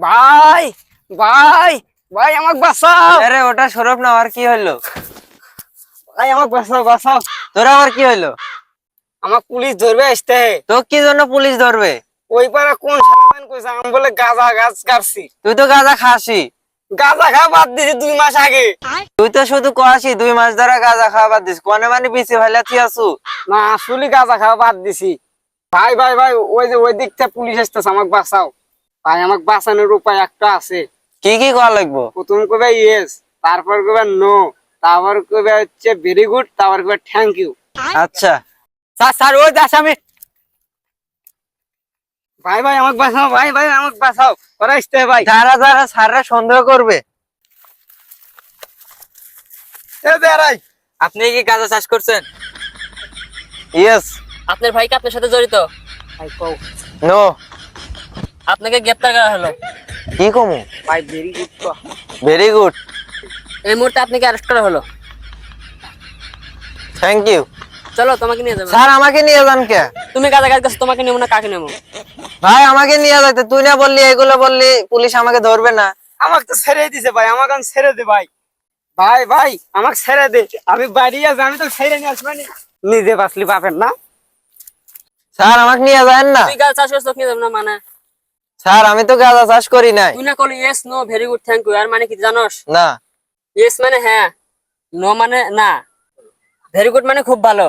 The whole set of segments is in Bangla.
ভাই ভাই ভাই আমাকে বাঁচাও। আরে ওটা সৌরভ না, আর কি হইলো? ভাই আমাকে বাঁচাও বাঁচাও। তোরা আবার কি হইলো? আমার পুলিশ ধরবে আসতে। তো কি জন্য পুলিশ ধরবে? ওই পাড়া কোন শালাবান কইছে আমি বলে গাঁজা গাছ কাটছি। তুই তো গাঁজা খাসি। গাঁজা খাওয়া বাদ দিছি 2 মাস আগে। তুই তো শুধু কয়াসি 2 মাস ধরে গাঁজা খাওয়া বাদ দিস, কোনে মানে বিচি ফেলাচ্ছি আসু। না আসলে গাঁজা খাওয়া বাদ দিছি। ভাই ভাই ভাই ওই যে ওই দিক থেকে পুলিশ আসতেছে, আমাকে বাঁচাও। ভাই আমাকে বাঁচানোর উপায় একটা আছে। কি কি করা লাগবো? প্রথম কবে ইয়েস, তারপর কবে নো, তারপর কবে হচ্ছে ভেরি গুড, তারপর কবে থ্যাংক ইউ। আচ্ছা স্যার স্যার ওই দাস আমি। ভাই ভাই আমাকে বাঁচাও, ভাই ভাই আমাকে বাঁচাও, ওরা আসতে ভাই। যারা যারা স্যাররা সন্দেহ করবে। এ বেড়াই। আপনি কি গাঁজা চাষ করছেন? ইয়েস। আপনার ভাই কি আপনার সাথে জড়িত? ভাই কও। নো। আপনাকে গ্রেফতার করা হলো। কি কমু? ভাই ভেরি গুড তো। Very good. এই মুহূর্তে আপনাকে অ্যারেস্ট করা হলো। Thank you. চলো তোমাকে নিয়ে যাবো। স্যার আমাকে নিয়ে যান কে? তুমি গাঁজা গাছ কাছো, তোমাকে নেবো না কাকে নেবো? ভাই আমাকে নিয়ে যাইতে, তুই না বললি এগুলো বললি পুলিশ আমাকে ধরবে না। আমাকে তো ছেড়ে দিছে ভাই, আমাকে আমি ছেড়ে দে ভাই। ভাই ভাই আমাকে ছেড়ে দে, আমি বাড়ি আছি, আমি তো ছেড়ে নিয়ে আসবো না। নিজে বাঁচলি বাপের না। স্যার আমাকে নিয়ে যান না। তুই গাঁজা চাষ করছো, নিয়ে যাবো না মানে? স্যার আমি তো গাঁজা চাষ করি নাই। তুই না করলি yes no very good thank you, আর মানে কি জানোস? না। ইয়েস মানে হ্যাঁ, নো মানে না, ভেরি গুড মানে খুব ভালো,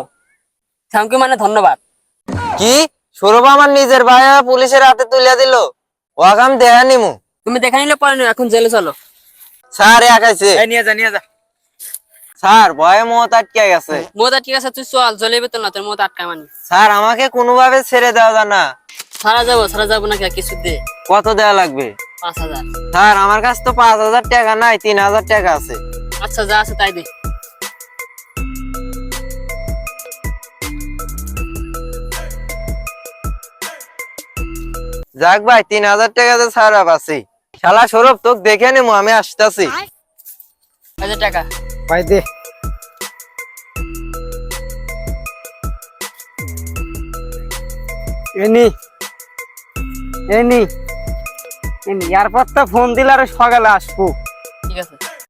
থ্যাংক ইউ মানে ধন্যবাদ। কি? সৌরভ আমার নিজের ভাই পুলিশের হাতে তুলে দিল, ওকে আমি দেখা নিমু। তুমি দেখে নিলে পরে নিও, এখন জেলে চলো। স্যার একাইছে। নিয়ে যা নিয়ে যা। স্যার ভয়ে মত আটকে গেছে। মোদা ঠিক আছে, তুই চল, জলে বেতন না তোর মোদ আটকা মানি। স্যার আমাকে কোনোভাবে ছেড়ে দেওয়া যায় না। সারা যাবো না কিছু দে। কত দেওয়া লাগবে? 5000। স্যার আমার কাছে তো 5000 টাকা নাই, 3000 টাকা আছে। আচ্ছা যা আছে তাই দে। যাক ভাই 3000 টাকাতে স্যার আছি। শালা সৌরভ তোকে দেখে নিমু, আমি আসতেছি। 1000 টাকা। ভাই দে। এনি এনি এনি এয়ারপোর্ট তো ফোন দিলে আর সকালে আসবো।